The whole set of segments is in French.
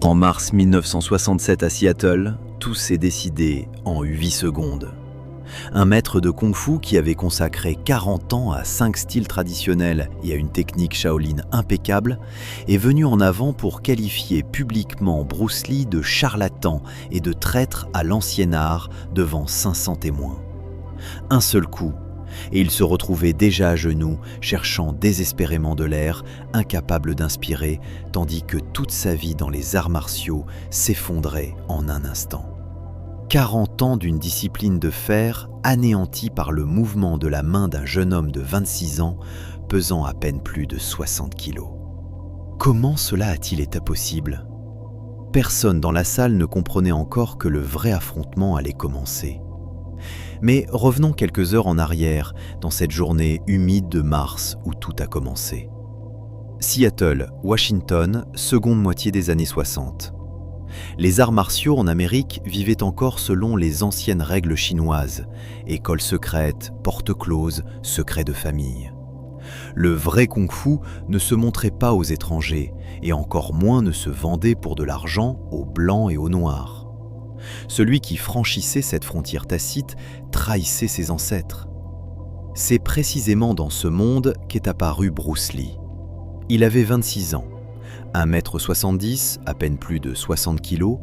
En mars 1967 à Seattle, tout s'est décidé en 8 secondes. Un maître de kung-fu qui avait consacré 40 ans à 5 styles traditionnels et à une technique Shaolin impeccable est venu en avant pour qualifier publiquement Bruce Lee de charlatan et de traître à l'ancien art devant 500 témoins. Un seul coup, et il se retrouvait déjà à genoux, cherchant désespérément de l'air, incapable d'inspirer, tandis que toute sa vie dans les arts martiaux s'effondrait en un instant. 40 ans d'une discipline de fer anéantie par le mouvement de la main d'un jeune homme de 26 ans, pesant à peine plus de 60 kilos. Comment cela a-t-il été possible ? Personne dans la salle ne comprenait encore que le vrai affrontement allait commencer. Mais revenons quelques heures en arrière, dans cette journée humide de mars où tout a commencé. Seattle, Washington, seconde moitié des années 60. Les arts martiaux en Amérique vivaient encore selon les anciennes règles chinoises, école secrète, porte close, secret de famille. Le vrai kung-fu ne se montrait pas aux étrangers, et encore moins ne se vendait pour de l'argent aux blancs et aux noirs. Celui qui franchissait cette frontière tacite trahissait ses ancêtres. C'est précisément dans ce monde qu'est apparu Bruce Lee. Il avait 26 ans, 1,70 m, à peine plus de 60 kg,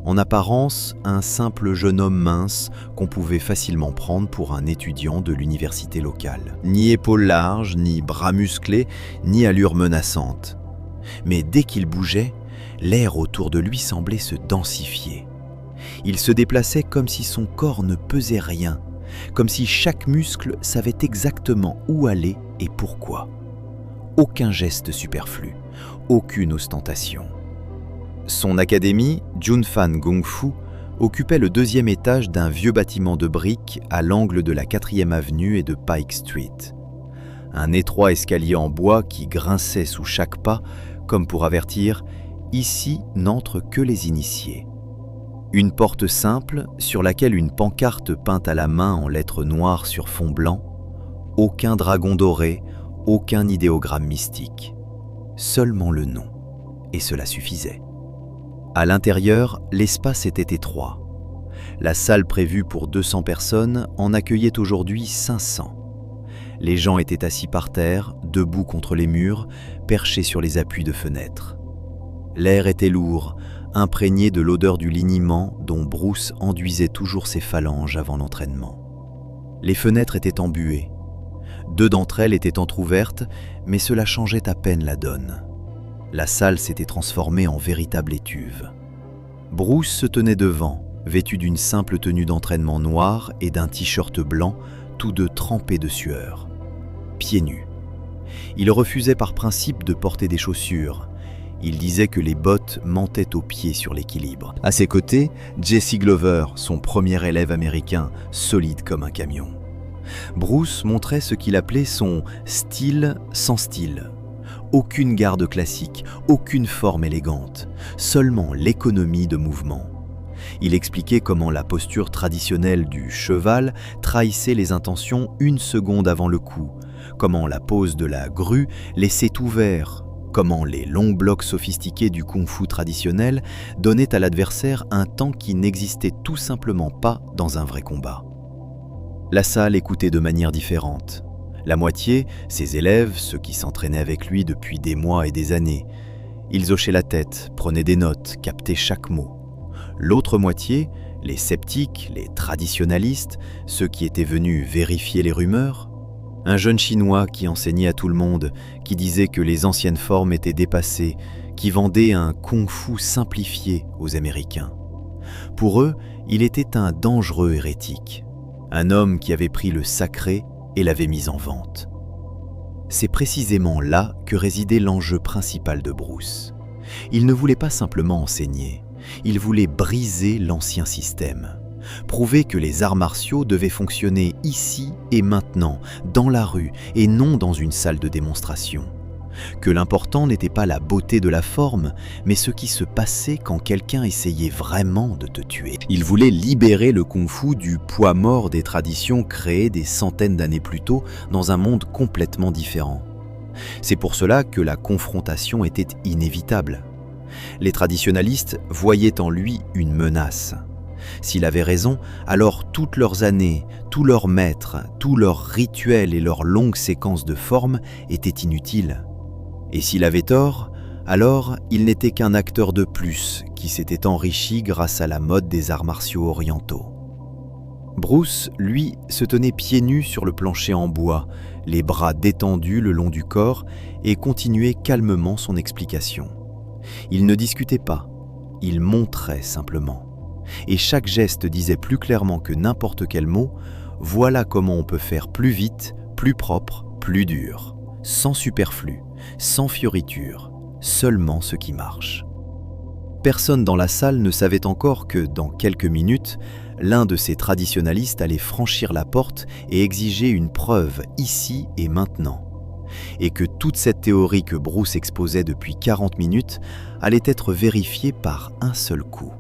en apparence un simple jeune homme mince qu'on pouvait facilement prendre pour un étudiant de l'université locale. Ni épaules larges, ni bras musclés, ni allure menaçante. Mais dès qu'il bougeait, l'air autour de lui semblait se densifier. Il se déplaçait comme si son corps ne pesait rien, comme si chaque muscle savait exactement où aller et pourquoi. Aucun geste superflu, aucune ostentation. Son académie, Junfan Kung Fu, occupait le 2e étage d'un vieux bâtiment de briques à l'angle de la 4e avenue et de Pike Street. Un étroit escalier en bois qui grinçait sous chaque pas, comme pour avertir « ici n'entrent que les initiés ». Une porte simple sur laquelle une pancarte peinte à la main en lettres noires sur fond blanc, aucun dragon doré, aucun idéogramme mystique. Seulement le nom, et cela suffisait. À l'intérieur, l'espace était étroit. La salle prévue pour 200 personnes en accueillait aujourd'hui 500. Les gens étaient assis par terre, debout contre les murs, perchés sur les appuis de fenêtres. L'air était lourd, imprégné de l'odeur du liniment dont Bruce enduisait toujours ses phalanges avant l'entraînement. Les fenêtres étaient embuées. 2 d'entre elles étaient entr'ouvertes, mais cela changeait à peine la donne. La salle s'était transformée en véritable étuve. Bruce se tenait devant, vêtu d'une simple tenue d'entraînement noire et d'un t-shirt blanc, tous deux trempés de sueur. Pieds nus. Il refusait par principe de porter des chaussures. Il disait que les bottes mentaient aux pieds sur l'équilibre. À ses côtés, Jesse Glover, son premier élève américain, solide comme un camion. Bruce montrait ce qu'il appelait son « style sans style ». Aucune garde classique, aucune forme élégante, seulement l'économie de mouvement. Il expliquait comment la posture traditionnelle du cheval trahissait les intentions 1 seconde avant le coup, comment la pose de la grue laissait ouvert, comment les longs blocs sophistiqués du kung-fu traditionnel donnaient à l'adversaire un temps qui n'existait tout simplement pas dans un vrai combat. La salle écoutait de manière différente. La moitié, ses élèves, ceux qui s'entraînaient avec lui depuis des mois et des années. Ils hochaient la tête, prenaient des notes, captaient chaque mot. L'autre moitié, les sceptiques, les traditionalistes, ceux qui étaient venus vérifier les rumeurs. Un jeune Chinois qui enseignait à tout le monde, qui disait que les anciennes formes étaient dépassées, qui vendait un kung-fu simplifié aux Américains. Pour eux, il était un dangereux hérétique, un homme qui avait pris le sacré et l'avait mis en vente. C'est précisément là que résidait l'enjeu principal de Bruce. Il ne voulait pas simplement enseigner, il voulait briser l'ancien système. Prouver que les arts martiaux devaient fonctionner ici et maintenant, dans la rue et non dans une salle de démonstration. Que l'important n'était pas la beauté de la forme, mais ce qui se passait quand quelqu'un essayait vraiment de te tuer. Il voulait libérer le kung-fu du poids mort des traditions créées des centaines d'années plus tôt dans un monde complètement différent. C'est pour cela que la confrontation était inévitable. Les traditionalistes voyaient en lui une menace. S'il avait raison, alors toutes leurs années, tous leurs maîtres, tous leurs rituels et leurs longues séquences de formes étaient inutiles. Et s'il avait tort, alors il n'était qu'un acteur de plus qui s'était enrichi grâce à la mode des arts martiaux orientaux. Bruce, lui, se tenait pieds nus sur le plancher en bois, les bras détendus le long du corps et continuait calmement son explication. Il ne discutait pas, il montrait simplement. Et chaque geste disait plus clairement que n'importe quel mot, voilà comment on peut faire plus vite, plus propre, plus dur, sans superflu, sans fioriture, seulement ce qui marche. Personne dans la salle ne savait encore que, dans quelques minutes, l'un de ces traditionalistes allait franchir la porte et exiger une preuve ici et maintenant. Et que toute cette théorie que Bruce exposait depuis 40 minutes allait être vérifiée par un seul coup.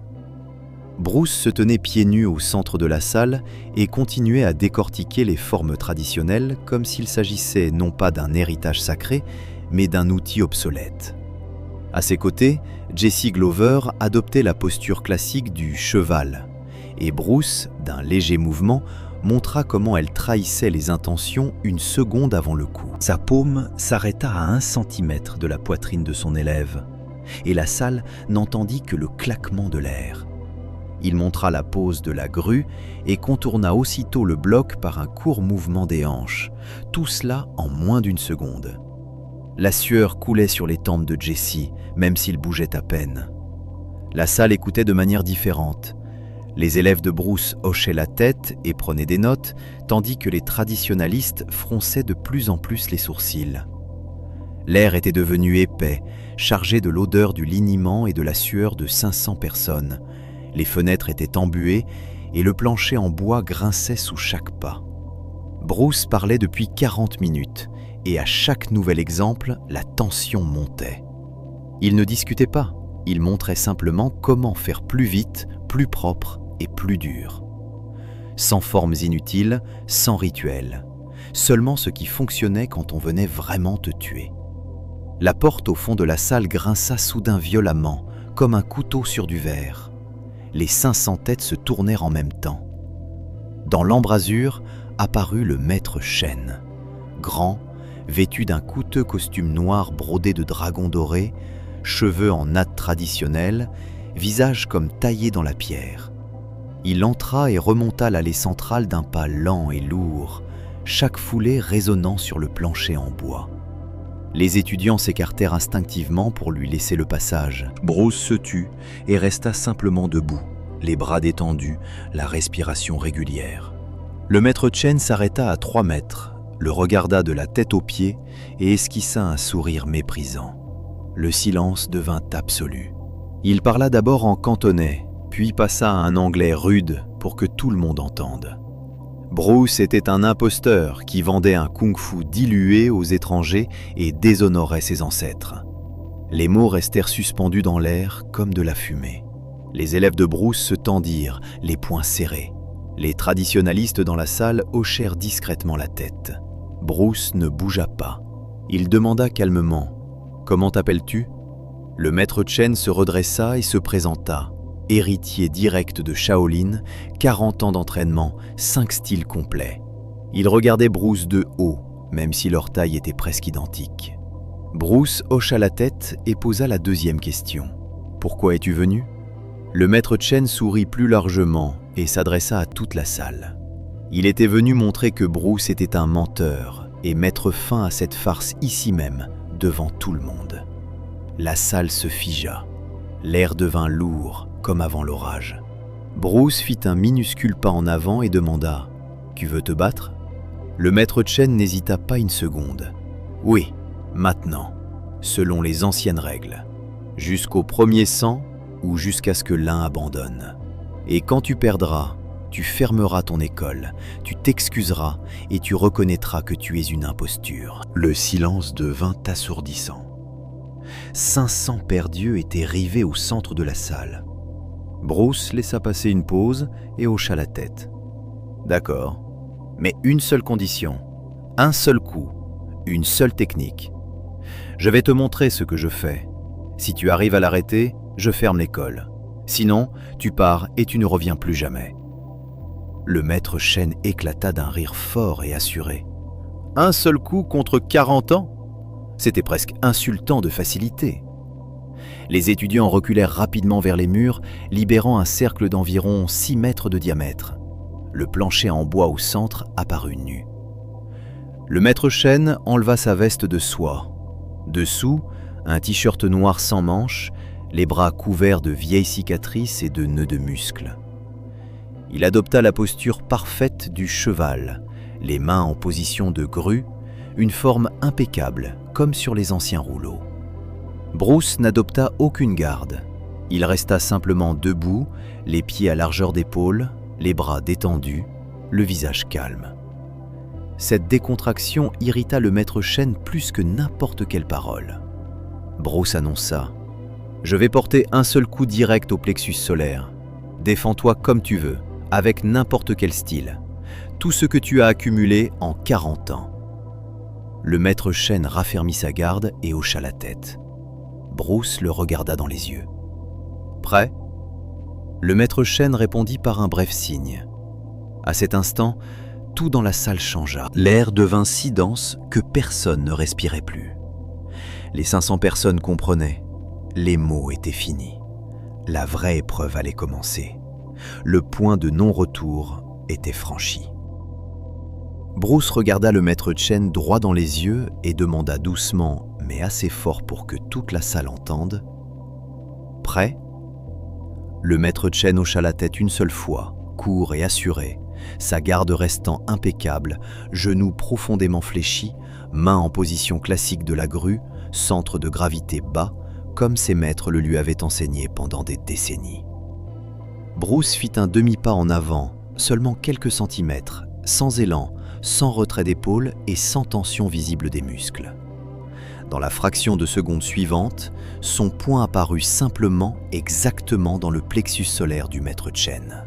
Bruce se tenait pieds nus au centre de la salle et continuait à décortiquer les formes traditionnelles comme s'il s'agissait non pas d'un héritage sacré, mais d'un outil obsolète. À ses côtés, Jesse Glover adoptait la posture classique du cheval, et Bruce, d'un léger mouvement, montra comment elle trahissait les intentions une seconde avant le coup. Sa paume s'arrêta à 1 centimètre de la poitrine de son élève, et la salle n'entendit que le claquement de l'air. Il montra la pose de la grue et contourna aussitôt le bloc par un court mouvement des hanches, tout cela en moins d'1 seconde. La sueur coulait sur les tempes de Jesse, même s'il bougeait à peine. La salle écoutait de manière différente. Les élèves de Bruce hochaient la tête et prenaient des notes, tandis que les traditionalistes fronçaient de plus en plus les sourcils. L'air était devenu épais, chargé de l'odeur du liniment et de la sueur de 500 personnes. Les fenêtres étaient embuées et le plancher en bois grinçait sous chaque pas. Bruce parlait depuis 40 minutes et à chaque nouvel exemple, la tension montait. Il ne discutait pas, il montrait simplement comment faire plus vite, plus propre et plus dur. Sans formes inutiles, sans rituel, seulement ce qui fonctionnait quand on venait vraiment te tuer. La porte au fond de la salle grinça soudain violemment, comme un couteau sur du verre. Les 500 têtes se tournèrent en même temps. Dans l'embrasure apparut le maître Chen, grand, vêtu d'un coûteux costume noir brodé de dragons dorés, cheveux en nattes traditionnelles, visage comme taillé dans la pierre. Il entra et remonta l'allée centrale d'un pas lent et lourd, chaque foulée résonnant sur le plancher en bois. Les étudiants s'écartèrent instinctivement pour lui laisser le passage. Bruce se tut et resta simplement debout, les bras détendus, la respiration régulière. Le maître Chen s'arrêta à 3 mètres, le regarda de la tête aux pieds et esquissa un sourire méprisant. Le silence devint absolu. Il parla d'abord en cantonais, puis passa à un anglais rude pour que tout le monde entende. Bruce était un imposteur qui vendait un kung-fu dilué aux étrangers et déshonorait ses ancêtres. Les mots restèrent suspendus dans l'air comme de la fumée. Les élèves de Bruce se tendirent, les poings serrés. Les traditionalistes dans la salle hochèrent discrètement la tête. Bruce ne bougea pas. Il demanda calmement « Comment t'appelles-tu » Le maître Chen se redressa et se présenta. Héritier direct de Shaolin, 40 ans d'entraînement, 5 styles complets. Il regardait Bruce de haut, même si leur taille était presque identique. Bruce hocha la tête et posa la deuxième question. « Pourquoi es-tu venu » Le maître Chen sourit plus largement et s'adressa à toute la salle. Il était venu montrer que Bruce était un menteur et mettre fin à cette farce ici même, devant tout le monde. La salle se figea. L'air devint lourd, comme avant l'orage. Bruce fit un minuscule pas en avant et demanda « Tu veux te battre ?» Le maître Chen n'hésita pas une seconde. « Oui, maintenant, selon les anciennes règles, jusqu'au premier sang ou jusqu'à ce que l'un abandonne. Et quand tu perdras, tu fermeras ton école, tu t'excuseras et tu reconnaîtras que tu es une imposture. » Le silence devint assourdissant. 500 paires-d'yeux étaient rivés au centre de la salle. Bruce laissa passer une pause et hocha la tête. « D'accord, mais une seule condition, un seul coup, une seule technique. Je vais te montrer ce que je fais, Si tu arrives à l'arrêter, je ferme l'école. Sinon, tu pars et tu ne reviens plus jamais. » Le maître Chen éclata d'un rire fort et assuré. Un seul coup contre 40 ans? C'était presque insultant de facilité. Les étudiants reculèrent rapidement vers les murs, libérant un cercle d'environ 6 mètres de diamètre. Le plancher en bois au centre apparut nu. Le maître Chen enleva sa veste de soie. Dessous, un t-shirt noir sans manches, les bras couverts de vieilles cicatrices et de nœuds de muscles. Il adopta la posture parfaite du cheval, les mains en position de grue, une forme impeccable, comme sur les anciens rouleaux. Bruce n'adopta aucune garde. Il resta simplement debout, les pieds à largeur d'épaule, les bras détendus, le visage calme. Cette décontraction irrita le maître Chen plus que n'importe quelle parole. Bruce annonça « Je vais porter un seul coup direct au plexus solaire. Défends-toi comme tu veux, avec n'importe quel style. Tout ce que tu as accumulé en 40 ans. » Le maître Chen raffermit sa garde et hocha la tête. Bruce le regarda dans les yeux. « Prêt ?» Le maître Chen répondit par un bref signe. À cet instant, tout dans la salle changea. L'air devint si dense que personne ne respirait plus. Les 500 personnes comprenaient. Les mots étaient finis. La vraie épreuve allait commencer. Le point de non-retour était franchi. Bruce regarda le maître Chen droit dans les yeux et demanda doucement, mais assez fort pour que toute la salle entende, « Prêt ?» Le maître Chen hocha la tête une seule fois, court et assuré, sa garde restant impeccable, genoux profondément fléchis, mains en position classique de la grue, centre de gravité bas, comme ses maîtres le lui avaient enseigné pendant des décennies. Bruce fit un demi-pas en avant, seulement quelques centimètres, sans élan, sans retrait d'épaule et sans tension visible des muscles. Dans la fraction de seconde suivante, son poing apparut simplement exactement dans le plexus solaire du maître Chen.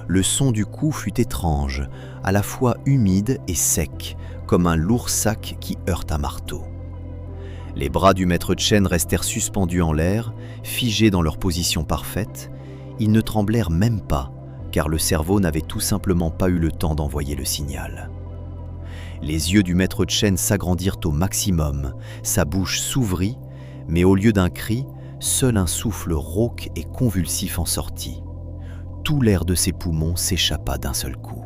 Le son du coup fut étrange, à la fois humide et sec, comme un lourd sac qui heurte un marteau. Les bras du maître Chen restèrent suspendus en l'air, figés dans leur position parfaite. Ils ne tremblèrent même pas, car le cerveau n'avait tout simplement pas eu le temps d'envoyer le signal. Les yeux du maître Chen s'agrandirent au maximum, sa bouche s'ouvrit, mais au lieu d'un cri, seul un souffle rauque et convulsif en sortit. Tout l'air de ses poumons s'échappa d'un seul coup.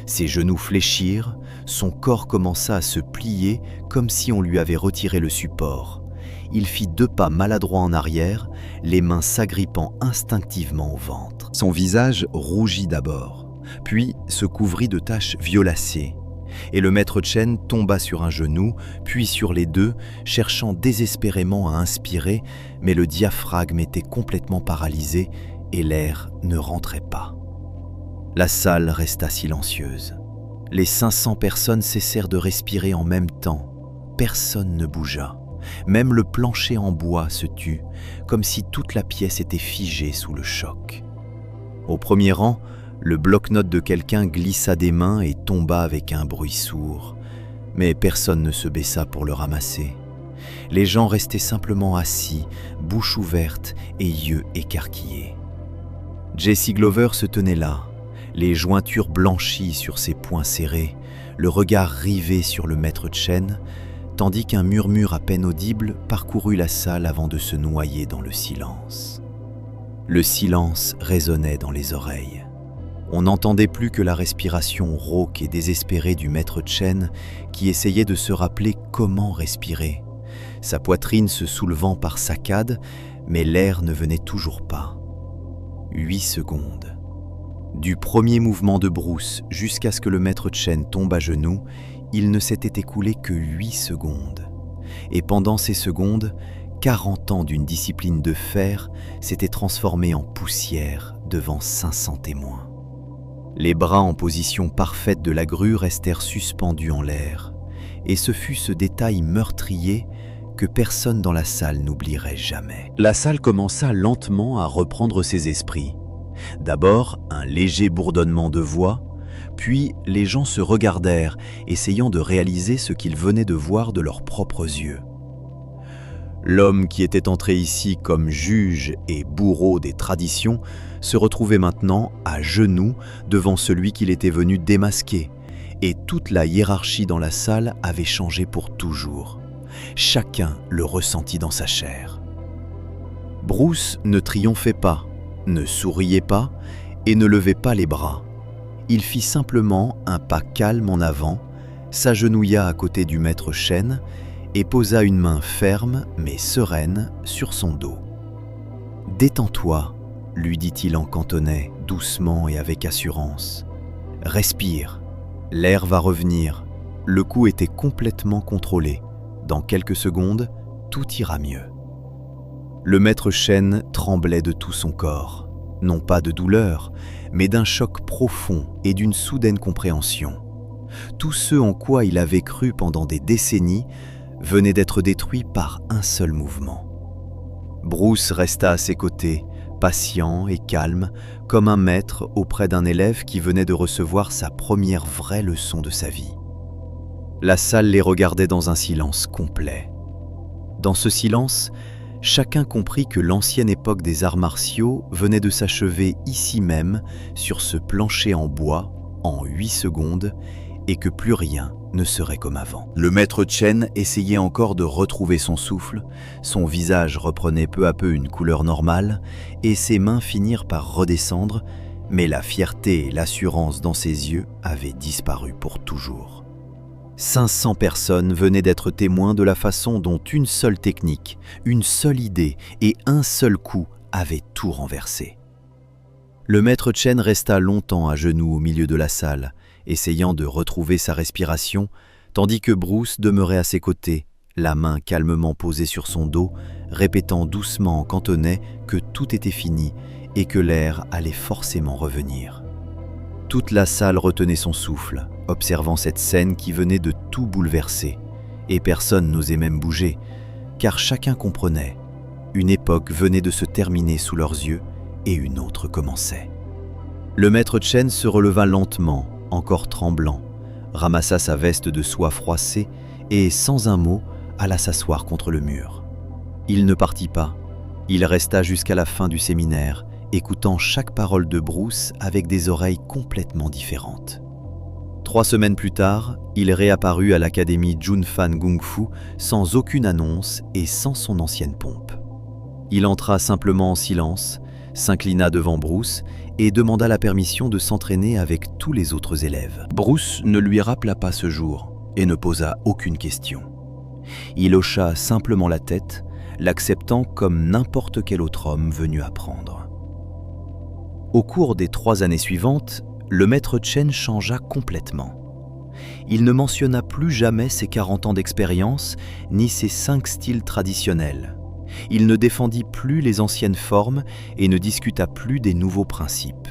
Ses genoux fléchirent, son corps commença à se plier comme si on lui avait retiré le support. Il fit 2 pas maladroits en arrière, les mains s'agrippant instinctivement au ventre. Son visage rougit d'abord, puis se couvrit de taches violacées. Et le maître Chen tomba sur un genou, puis sur les 2, cherchant désespérément à inspirer, mais le diaphragme était complètement paralysé et l'air ne rentrait pas. La salle resta silencieuse. Les 500 personnes cessèrent de respirer en même temps. Personne ne bougea. Même le plancher en bois se tut, comme si toute la pièce était figée sous le choc. Au premier rang, le bloc-notes de quelqu'un glissa des mains et tomba avec un bruit sourd. Mais personne ne se baissa pour le ramasser. Les gens restaient simplement assis, bouche ouverte et yeux écarquillés. Jesse Glover se tenait là, les jointures blanchies sur ses poings serrés, le regard rivé sur le maître Chen, tandis qu'un murmure à peine audible parcourut la salle avant de se noyer dans le silence. Le silence résonnait dans les oreilles. On n'entendait plus que la respiration rauque et désespérée du maître Chen qui essayait de se rappeler comment respirer, sa poitrine se soulevant par saccades, mais l'air ne venait toujours pas. 8 secondes. Du premier mouvement de Bruce jusqu'à ce que le maître Chen tombe à genoux, il ne s'était écoulé que 8 secondes. Et pendant ces secondes, 40 ans d'une discipline de fer s'étaient transformés en poussière devant 500 témoins. Les bras en position parfaite de la grue restèrent suspendus en l'air, et ce fut ce détail meurtrier que personne dans la salle n'oublierait jamais. La salle commença lentement à reprendre ses esprits. D'abord, un léger bourdonnement de voix, puis les gens se regardèrent, essayant de réaliser ce qu'ils venaient de voir de leurs propres yeux. L'homme qui était entré ici comme juge et bourreau des traditions se retrouvait maintenant à genoux devant celui qu'il était venu démasquer, et toute la hiérarchie dans la salle avait changé pour toujours. Chacun le ressentit dans sa chair. Bruce ne triomphait pas, ne souriait pas et ne levait pas les bras. Il fit simplement un pas calme en avant, s'agenouilla à côté du maître Chen et posa une main ferme mais sereine sur son dos. « Détends-toi », lui dit-il en cantonais, doucement et avec assurance. « Respire, l'air va revenir. » Le coup était complètement contrôlé. Dans quelques secondes, tout ira mieux. Le maître Chen tremblait de tout son corps, non pas de douleur, mais d'un choc profond et d'une soudaine compréhension. Tout ce en quoi il avait cru pendant des décennies venait d'être détruit par un seul mouvement. Bruce resta à ses côtés, patient et calme, comme un maître auprès d'un élève qui venait de recevoir sa première vraie leçon de sa vie. La salle les regardait dans un silence complet. Dans ce silence, chacun comprit que l'ancienne époque des arts martiaux venait de s'achever ici même, sur ce plancher en bois, en 8 secondes, et que plus rien ne serait comme avant. Le maître Chen essayait encore de retrouver son souffle, son visage reprenait peu à peu une couleur normale, et ses mains finirent par redescendre, mais la fierté et l'assurance dans ses yeux avaient disparu pour toujours. 500 personnes venaient d'être témoins de la façon dont une seule technique, une seule idée et un seul coup avaient tout renversé. Le maître Chen resta longtemps à genoux au milieu de la salle, essayant de retrouver sa respiration, tandis que Bruce demeurait à ses côtés, la main calmement posée sur son dos, répétant doucement en cantonais que tout était fini et que l'air allait forcément revenir. Toute la salle retenait son souffle, observant cette scène qui venait de tout bouleverser, et personne n'osait même bouger, car chacun comprenait. Une époque venait de se terminer sous leurs yeux et une autre commençait. Le maître Chen se releva lentement, encore tremblant, ramassa sa veste de soie froissée et, sans un mot, alla s'asseoir contre le mur. Il ne partit pas, il resta jusqu'à la fin du séminaire, écoutant chaque parole de Bruce avec des oreilles complètement différentes. 3 semaines plus tard, il réapparut à l'académie Junfan Gung Fu sans aucune annonce et sans son ancienne pompe. Il entra simplement en silence, s'inclina devant Bruce et demanda la permission de s'entraîner avec tous les autres élèves. Bruce ne lui rappela pas ce jour et ne posa aucune question. Il hocha simplement la tête, l'acceptant comme n'importe quel autre homme venu apprendre. Au cours des 3 années suivantes, le maître Chen changea complètement. Il ne mentionna plus jamais ses 40 ans d'expérience, ni ses 5 styles traditionnels. Il ne défendit plus les anciennes formes et ne discuta plus des nouveaux principes.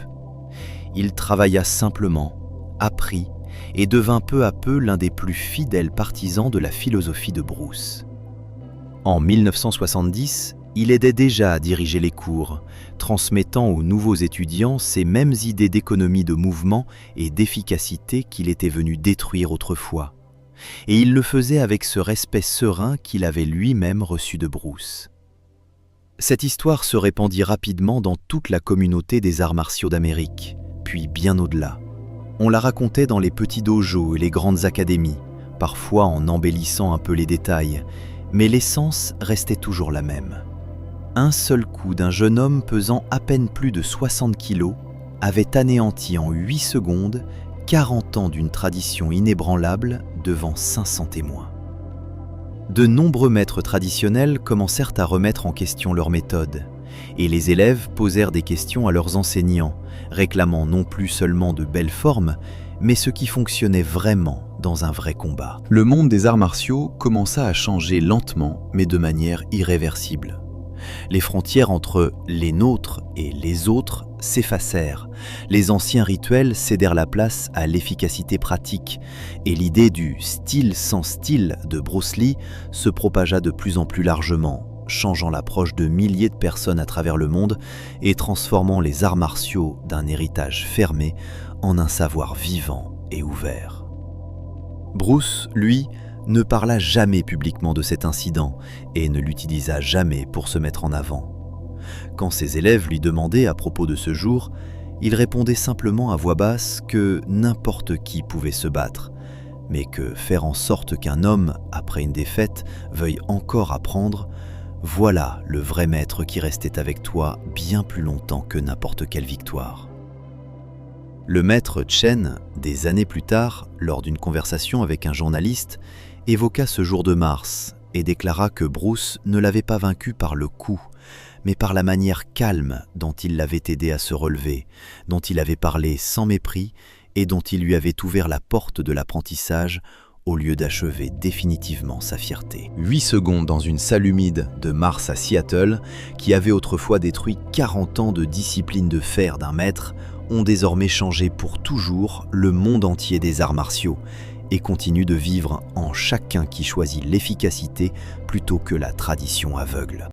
Il travailla simplement, apprit et devint peu à peu l'un des plus fidèles partisans de la philosophie de Bruce. En 1970, il aidait déjà à diriger les cours, transmettant aux nouveaux étudiants ces mêmes idées d'économie de mouvement et d'efficacité qu'il était venu détruire autrefois. Et il le faisait avec ce respect serein qu'il avait lui-même reçu de Bruce. Cette histoire se répandit rapidement dans toute la communauté des arts martiaux d'Amérique, puis bien au-delà. On la racontait dans les petits dojos et les grandes académies, parfois en embellissant un peu les détails, mais l'essence restait toujours la même. Un seul coup d'un jeune homme pesant à peine plus de 60 kilos avait anéanti en 8 secondes 40 ans d'une tradition inébranlable devant 500 témoins. De nombreux maîtres traditionnels commencèrent à remettre en question leurs méthodes, et les élèves posèrent des questions à leurs enseignants, réclamant non plus seulement de belles formes, mais ce qui fonctionnait vraiment dans un vrai combat. Le monde des arts martiaux commença à changer lentement, mais de manière irréversible. Les frontières entre les nôtres et les autres s'effacèrent. Les anciens rituels cédèrent la place à l'efficacité pratique et l'idée du « style sans style » de Bruce Lee se propagea de plus en plus largement, changeant l'approche de milliers de personnes à travers le monde et transformant les arts martiaux d'un héritage fermé en un savoir vivant et ouvert. Bruce, lui, ne parla jamais publiquement de cet incident et ne l'utilisa jamais pour se mettre en avant. Quand ses élèves lui demandaient à propos de ce jour, il répondait simplement à voix basse que n'importe qui pouvait se battre, mais que faire en sorte qu'un homme, après une défaite, veuille encore apprendre, voilà le vrai maître qui restait avec toi bien plus longtemps que n'importe quelle victoire. Le maître Chen, des années plus tard, lors d'une conversation avec un journaliste, évoqua ce jour de mars et déclara que Bruce ne l'avait pas vaincu par le coup, mais par la manière calme dont il l'avait aidé à se relever, dont il avait parlé sans mépris et dont il lui avait ouvert la porte de l'apprentissage au lieu d'achever définitivement sa fierté. 8 secondes dans une salle humide de mars à Seattle, qui avait autrefois détruit 40 ans de discipline de fer d'un maître, ont désormais changé pour toujours le monde entier des arts martiaux et continuent de vivre en chacun qui choisit l'efficacité plutôt que la tradition aveugle.